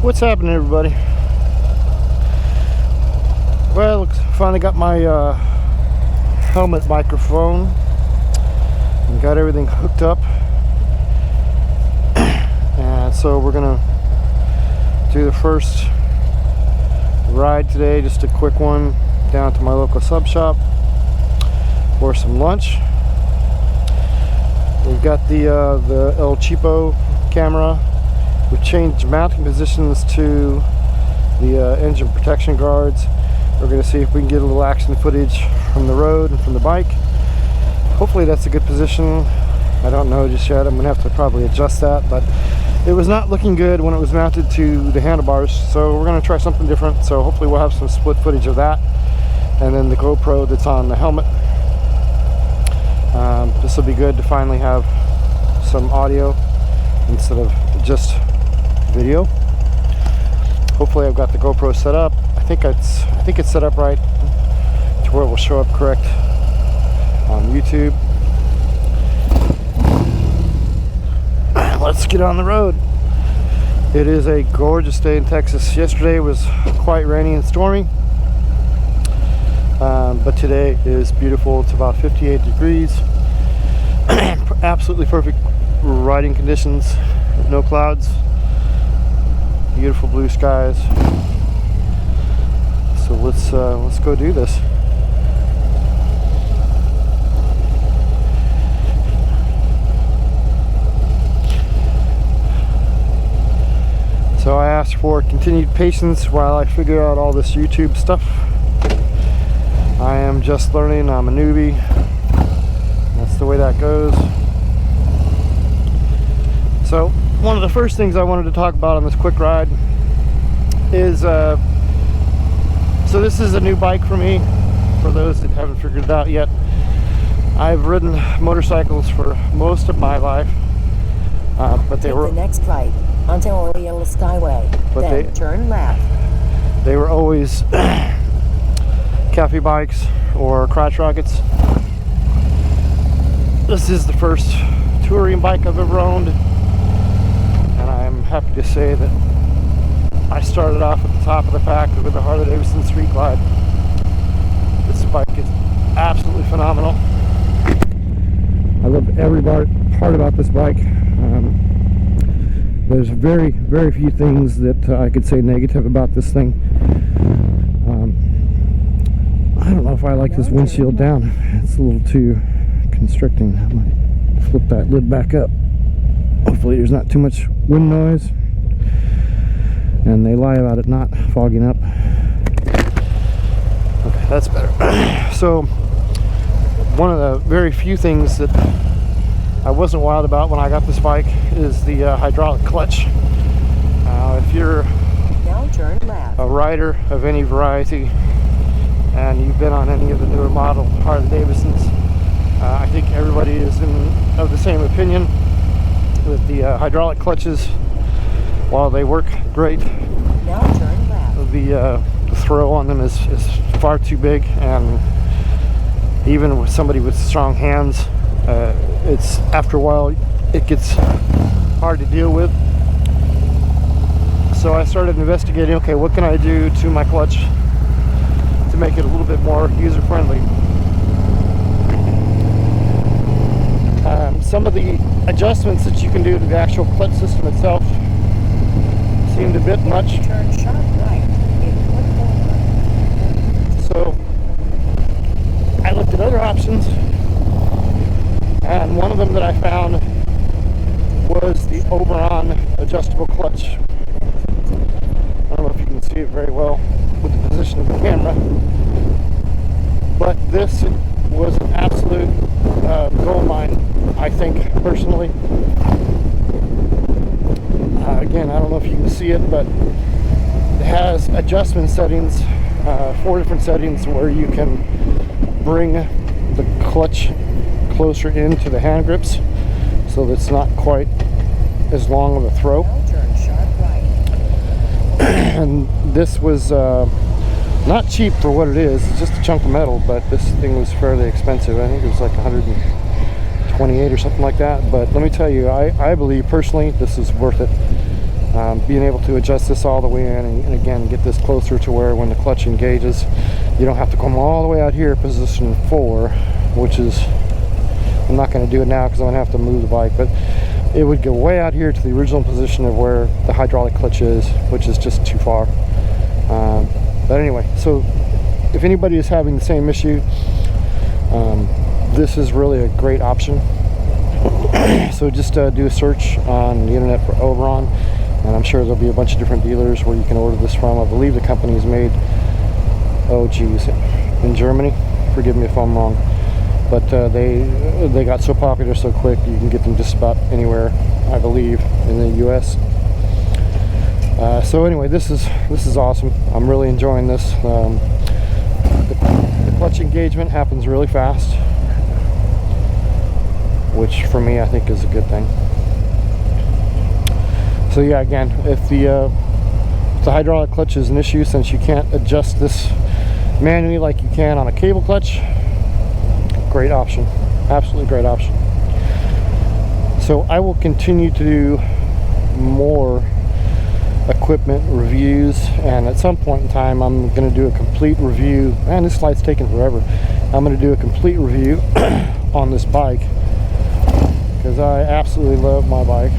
What's happening, everybody? Well, finally got my helmet microphone and got everything hooked up, and so we're gonna do the first ride today, just a quick one down to my local sub shop for some lunch. We've got the El Cheapo camera. We've changed mounting positions to the engine protection guards. We're going to see if we can get a little action footage from the road and from the bike. Hopefully that's a good position. I don't know just yet. I'm going to have to probably adjust that, but it was not looking good when it was mounted to the handlebars, so we're going to try something different. So hopefully we'll have some split footage of that, and then the GoPro that's on the helmet. This will be good to finally have some audio instead of just video. Hopefully I've got the GoPro set up. I think it's set up right to where it will show up correct on YouTube. Let's get on the road. It is a gorgeous day in Texas. Yesterday was quite rainy and stormy, but today is beautiful. It's about 58 degrees. Absolutely perfect riding conditions. No clouds. Beautiful blue skies. So let's go do this. So I asked for continued patience while I figure out all this YouTube stuff. I am just learning. I'm a newbie. That's the way that goes. So one of the first things I wanted to talk about on this quick ride is so this is a new bike for me, for those that haven't figured it out yet. I've ridden motorcycles for most of my life, but they were the next right onto Oriole Skyway, then turn left. They were always cafe bikes or crotch rockets. This is the first touring bike I've ever owned, and I'm happy to say that I started off at the top of the pack with the Harley-Davidson Street Glide. This bike is absolutely phenomenal. I love every part about this bike. There's very, very few things that I could say negative about this thing. I don't know if I like this windshield down. It's a little too constricting. I might flip that lid back up. Hopefully there's not too much wind noise. And they lie about it not fogging up. Okay, that's better. So one of the very few things that I wasn't wild about when I got this bike is the hydraulic clutch. If you're now turn left. A rider of any variety and you've been on any of the newer model Harley-Davidsons, I think everybody is of the same opinion that the hydraulic clutches, while they work great, now turn left. The throw on them is far too big, and even with somebody with strong hands, it's after a while it gets hard to deal with. So I started investigating, okay, what can I do to my clutch to make it a little bit more user-friendly. Some of the adjustments that you can do to the actual clutch system itself seemed a bit much. Turn sharp right. So I looked at other options, and one of them that I found was the Oberon adjustable clutch. I don't know if you can see it very well with the position of the camera, but this was an absolute gold mine, I think, personally. Again, I don't know if you can see it, but it has adjustment settings, 4 different settings where you can bring the clutch closer into the hand grips so that it's not quite as long of a throw. And this was not cheap for what it is. It's just a chunk of metal, but this thing was fairly expensive. I think it was like 128 or something like that. But let me tell you, I believe personally this is worth it. Being able to adjust this all the way in, and again get this closer to where when the clutch engages you don't have to come all the way out here position 4, which is, I'm not going to do it now because I'm going to have to move the bike, but it would go way out here to the original position of where the hydraulic clutch is, which is just too far. But anyway, so if anybody is having the same issue, this is really a great option. So just do a search on the internet for Oberon, and I'm sure there'll be a bunch of different dealers where you can order this from. I believe the company is made, oh geez, in Germany. Forgive me if I'm wrong, but they got so popular so quick you can get them just about anywhere, I believe, in the US. So anyway, this is awesome. I'm really enjoying this. The clutch engagement happens really fast, which for me I think is a good thing. So yeah, again, if the hydraulic clutch is an issue, since you can't adjust this manually like you can on a cable clutch, great option, absolutely great option. So I will continue to do more equipment reviews, and at some point in time I'm going to do a complete review. Man, this light's taking forever. I'm going to do a complete review on this bike because I absolutely love my bike.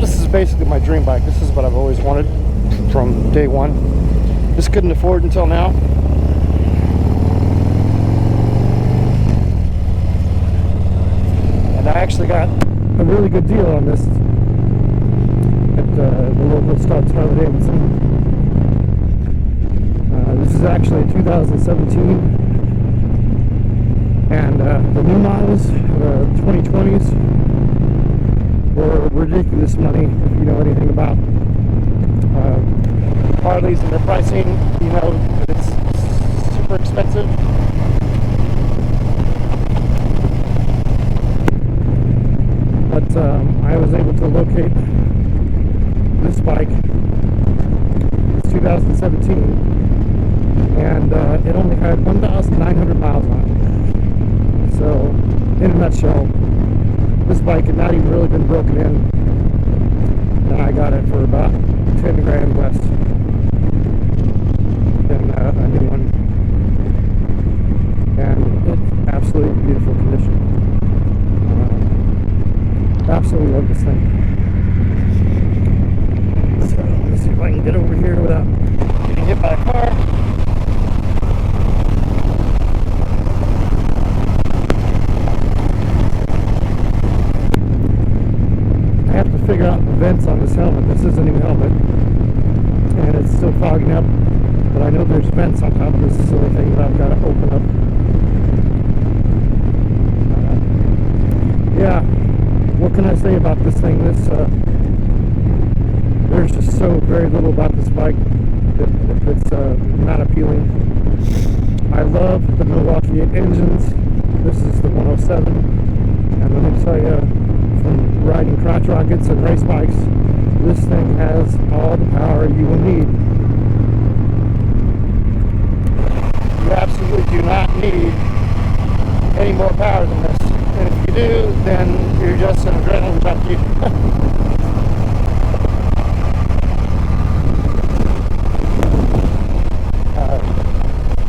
This is basically my dream bike. This is what I've always wanted from day one. Just couldn't afford until now. And I actually got a really good deal on this at the local Stubbs Harley-Davidson. This is actually 2017, and the new models, 2020s, were ridiculous money. If you know anything about Harleys and their pricing, you know it's super expensive. But I was able to locate this bike. It's 2017, and it only had 1,900 miles on it. So, in a nutshell, this bike had not even really been broken in, and I got it for about 10 grand less than a new one. And it's absolutely beautiful condition. Absolutely love this thing. So let me see if I can get over here without getting hit by a car. I have to figure out the vents on this helmet. This is a new helmet, and it's still fogging up, but I know there's vents on top of this. This is the only thing that I've got to open up. Yeah. What can I say about this thing? There's just so very little about this bike that's not appealing. I love the Milwaukee engines. This is the 107, and let me tell you, from riding crotch rockets and race bikes, this thing has all the power you will need. You absolutely do not need any more power than this. And if you do, then you're just an adrenaline junkie.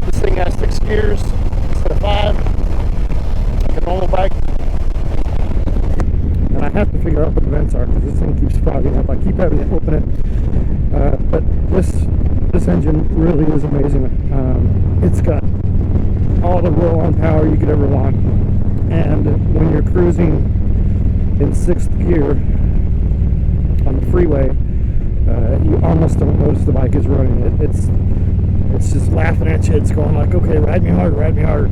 This thing has 6 gears instead of 5, like a normal bike. And I have to figure out what the vents are because this thing keeps fogging up. I keep having to open it. But this engine really is amazing. It's got all the roll-on power you could ever want. And when you're cruising in 6th gear on the freeway, you almost don't notice the bike is running. It's just laughing at you. It's going like, okay, ride me hard, ride me hard.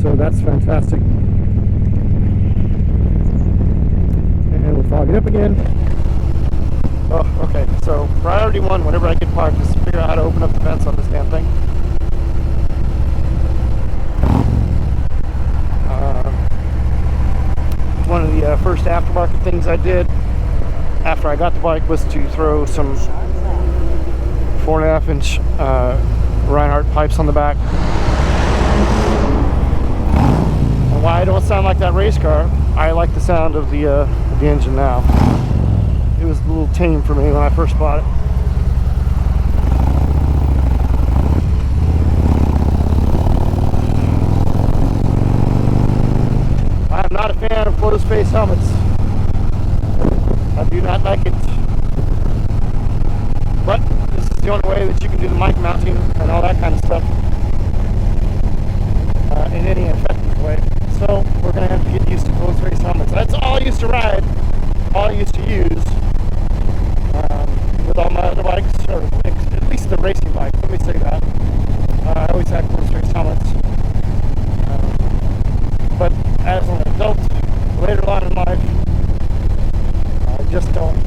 So that's fantastic. And we'll fog it up again. Oh, okay. So priority 1, whenever I get parked, is to figure out how to open up the vents on this damn thing. One of the first aftermarket things I did after I got the bike was to throw some 4.5 inch Reinhardt pipes on the back. And why I don't sound like that race car, I like the sound of the engine now. It was a little tame for me when I first bought it. I'm not a fan of closed face helmets. I do not like it. But this is the only way that you can do the mic mounting and all that kind of stuff in any effective way. So we're going to have to get used to closed face helmets. That's all I used to ride, all I used to use with all my other bikes, or at least the racing bikes, let me say that. I always had closed face helmets. But as an adult, later on in life, I just don't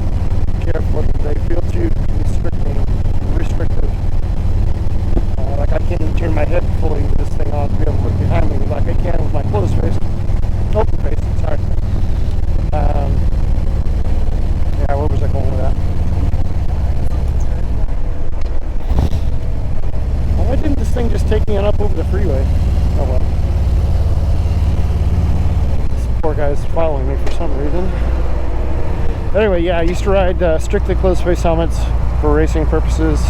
care for them. They feel too restrictive. Like I can't even turn my head fully with this thing on to be able to look behind me like I can with my closed face, open face, sorry. Yeah, where was I going with that? Why didn't this thing just take me on up over the freeway? Oh well. This poor guy's following me for some reason. Anyway, yeah, I used to ride strictly closed face helmets for racing purposes.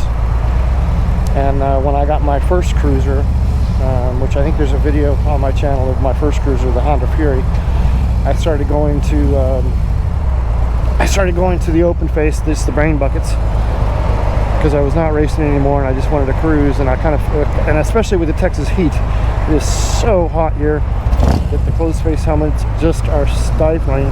And when I got my first cruiser, which I think there's a video on my channel of my first cruiser, the Honda Fury, I started going to the open face, the brain buckets, because I was not racing anymore and I just wanted to cruise. And I kind of, and especially with the Texas heat, it is so hot here that the closed face helmets just are stifling.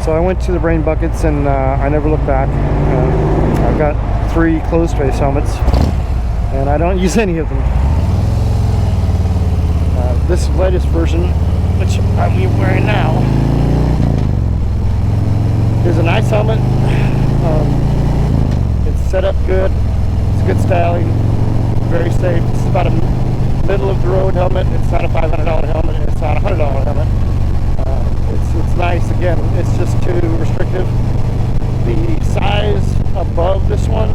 So I went to the brain buckets and I never looked back. I've got 3 closed face helmets and I don't use any of them. This latest version, which I'm wearing now, is a nice helmet. It's set up good, it's good styling, very safe. It's about a middle of the road helmet. It's not a $500 helmet, and it's not a $100 helmet. It's nice. Again, it's just too restrictive. The size above this one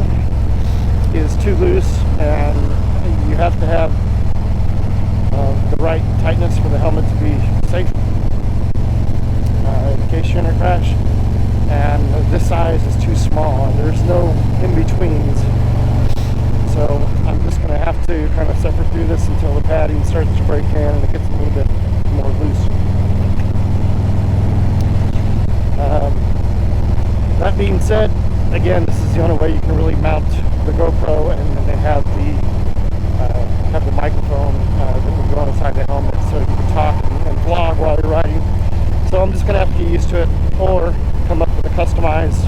is too loose, and you have to have the right tightness for the helmet to be safe in case you're in a crash. And this size is too small, and there's no in-betweens. So I'm just going to have to kind of suffer through this until the padding starts to break in and it gets a little bit more loose. That being said, again, this is the only way you can really mount the GoPro, and then they have the microphone that will go inside the helmet, so you can talk and vlog while you're riding. So I'm just going to have to get used to it, or come up with a customized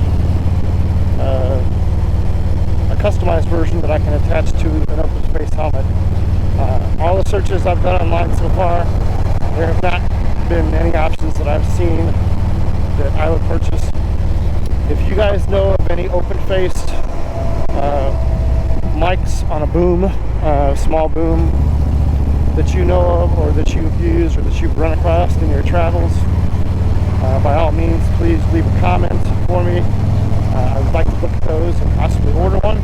version that I can attach to an open face helmet. All the searches I've done online so far, there have not been any options that I've seen that I would purchase. If you guys know of any open-faced mics on a boom, small boom, that you know of, or that you've used, or that you've run across in your travels, by all means, please leave a comment for me. I would like to look at those and possibly order one.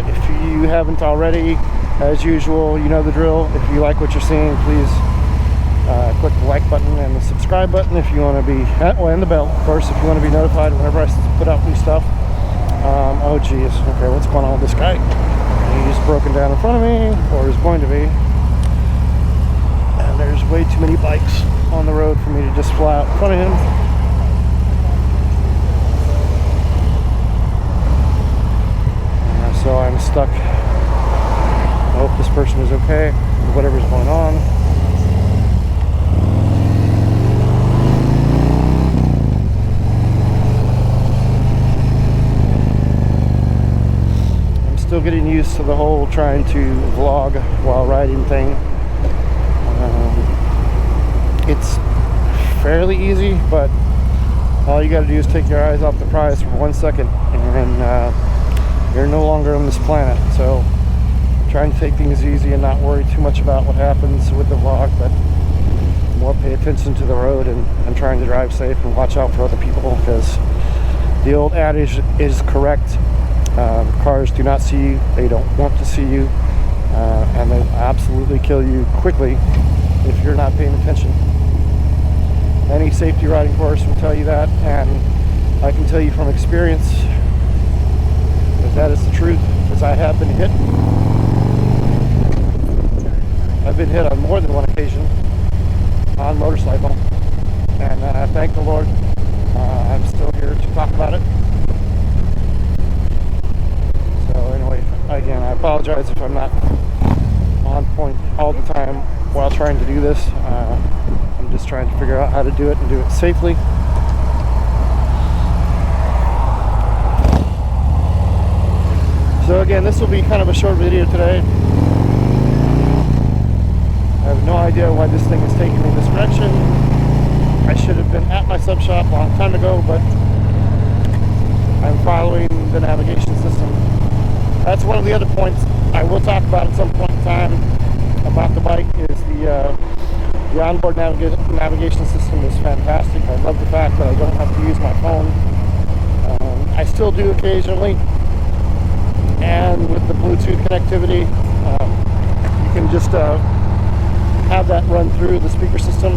If you haven't already, as usual, you know the drill. If you like what you're seeing, please click the like button and the subscribe button if you want to be, and the bell, of course, if you want to be notified whenever I put out new stuff. Oh geez, okay, what's going on with this guy? He's broken down in front of me, or is going to be. And there's way too many bikes on the road for me to just fly out in front of him. So I'm stuck. I hope this person is okay with whatever's going on. I'm still getting used to the whole trying to vlog while riding thing. It's fairly easy, but all you got to do is take your eyes off the prize for 1 second, and you're no longer on this planet. So trying to take things easy and not worry too much about what happens with the vlog, but more pay attention to the road and trying to drive safe and watch out for other people, because the old adage is correct. Cars do not see you, they don't want to see you, and they absolutely kill you quickly if you're not paying attention. Any safety riding course will tell you that, and I can tell you from experience that is the truth, as I have been hit. I've been hit on more than one occasion on motorcycle, and thank the Lord I'm still here to talk about it. So anyway, again, I apologize if I'm not on point all the time while trying to do this. I'm just trying to figure out how to do it and do it safely. So again, this will be kind of a short video today. I have no idea why this thing is taking me this direction. I should have been at my sub shop a long time ago, but I'm following the navigation system. That's one of the other points I will talk about at some point in time about the bike, is the onboard navigation system is fantastic. I love the fact that I don't have to use my phone. I still do occasionally, and with the Bluetooth connectivity, you can just have that run through the speaker system.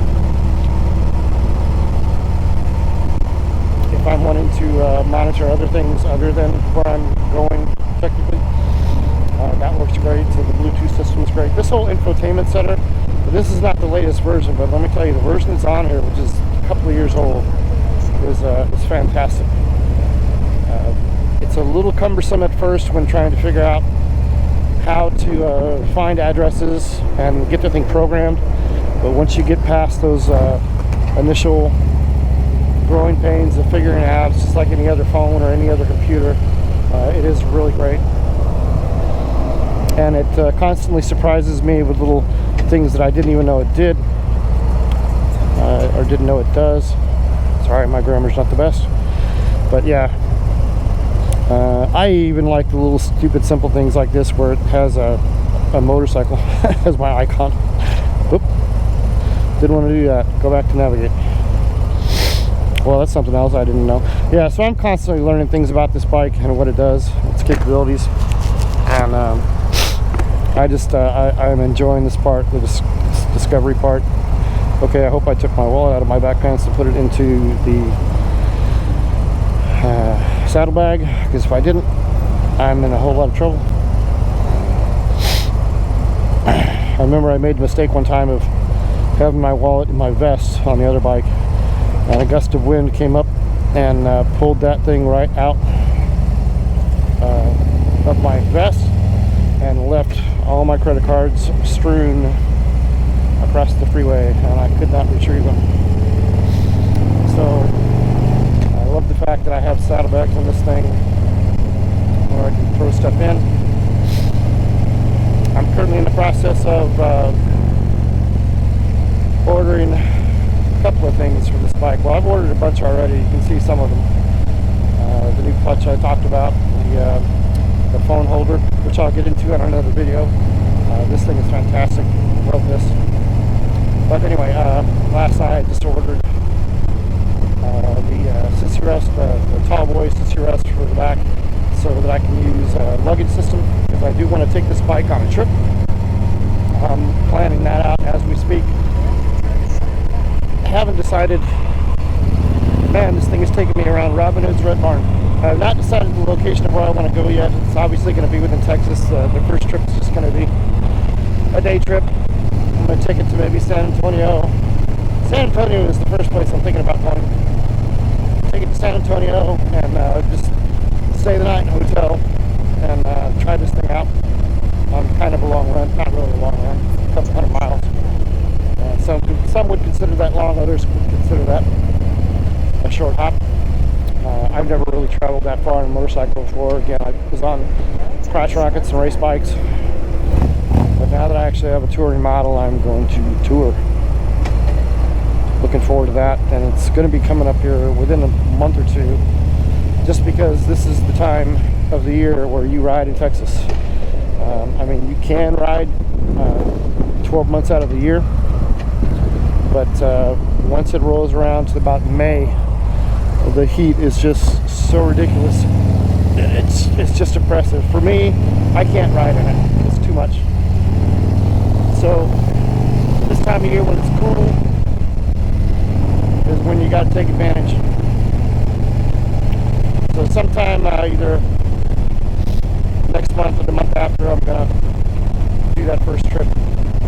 If I'm wanting to monitor other things other than where I'm going technically, that works great. So the Bluetooth system is great. This whole infotainment center, this is not the latest version, but let me tell you, the version that's on here, which is a couple of years old, is fantastic. It's a little cumbersome at first when trying to figure out how to find addresses and get the thing programmed, but once you get past those initial growing pains of figuring it out, it's just like any other phone or any other computer. It is really great, and it constantly surprises me with little things that I didn't even know it did, or didn't know it does. Sorry, my grammar's not the best, but yeah. I even like the little stupid simple things like this, where it has a motorcycle as my icon. Oop, didn't want to do that. Go back to navigate. Well, that's something else I didn't know. Yeah, so I'm constantly learning things about this bike and what it does, its capabilities, and I'm enjoying this part, the discovery part. Okay, I hope I took my wallet out of my back pants and put it into the saddlebag, because if I didn't, I'm in a whole lot of trouble. I remember I made a mistake one time of having my wallet in my vest on the other bike, and a gust of wind came up and pulled that thing right out of my vest and left all my credit cards strewn across the freeway, and I could not retrieve them. So I love the fact that I have saddlebags on this thing where I can throw stuff in. I'm currently in the process of ordering a couple of things for this bike. Well, I've ordered a bunch already. You can see some of them. The new clutch I talked about, the phone holder, which I'll get into on another video. This thing is fantastic. Love this. But anyway, last night I just ordered the sissy rest, the tall boy sissy rest for the back, so that I can use a luggage system, because I do want to take this bike on a trip. I'm planning that out as we speak. I haven't decided. Man, this thing is taking me around Robin Hood's Red Barn. I have not decided the location of where I want to go yet. It's obviously going to be within Texas. The first trip is just going to be a day trip. I'm going to take it to maybe San Antonio. San Antonio is the first place I'm thinking about going. Take it to San Antonio and just stay the night in a hotel and try this thing out on kind of a long run. Not really a long run, a couple 100 miles. Some would consider that long, others would consider that a short hop. I've never really traveled that far on a motorcycle before. Again, I was on crotch rockets and race bikes, but now that I actually have a touring model, I'm going to tour. Looking forward to that, and it's going to be coming up here within a month or two, just because this is the time of the year where you ride in Texas. I mean, you can ride 12 months out of the year, but once it rolls around to about May, the heat is just so ridiculous. It's just oppressive. For me, I can't ride in it. It's too much. So this time of year when it's cool is when you got to take advantage. So sometime either next month or the month after, I'm gonna do that first trip.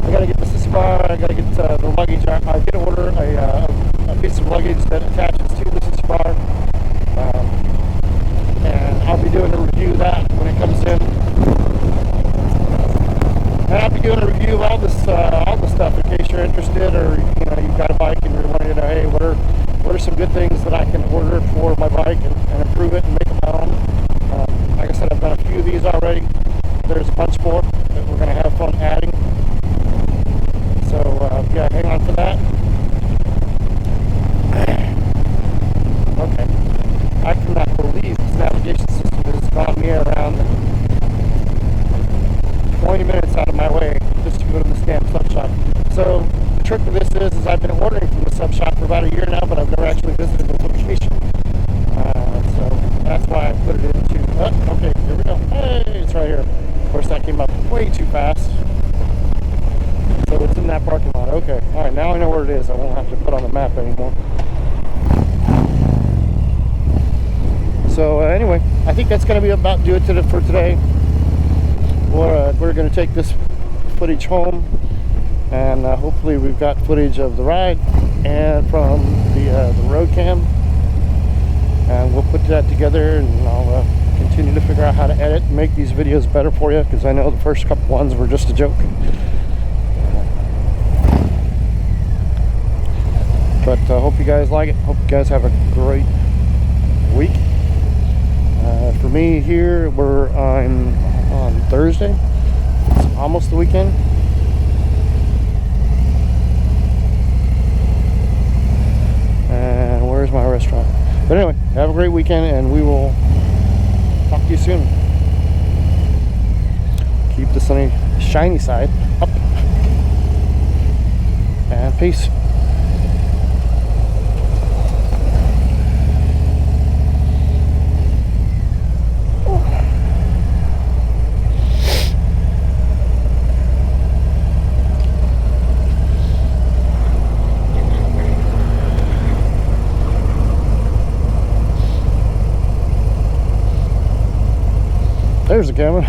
I gotta get the Sissy-Bar, I gotta get the luggage. I did order a piece of luggage that attaches to the Sissy-Bar, and I'll be doing a review of that when it comes in. And I'll be doing a review of all this stuff in case you're interested, or you've got a bike and you're wanting to know, hey, what are some good things that I can order for my bike and improve it and make it my own. Like I said, I've done a few of these already. There's a bunch more that we're going to have fun adding. So, yeah, hang on for that. Okay. I cannot believe this navigation system has gone me around 20 minutes out of my way just to go to this damn sub shop. So, the trick to this is I've been ordering from the sub shop for about a year now, but I've never actually visited the location. So, that's why I put it into... okay, here we go. Hey, it's right here. Of course, that came up way too fast. So it's in that parking lot. Okay. All right, now I know where it is. I won't have to put on the map anymore. So anyway, I think that's going to be about do it for today. We're going to take this footage home, and hopefully we've got footage of the ride and from the road cam, and we'll put that together, and I'll continue to figure out how to edit and make these videos better for you, because I know the first couple ones were just a joke. But I hope you guys like it. Hope you guys have a great week. For me here, we're on Thursday. It's almost the weekend. And where's my restaurant? But anyway, have a great weekend, and we will talk to you soon. Keep the sunny, shiny side up. And peace. There's the camera.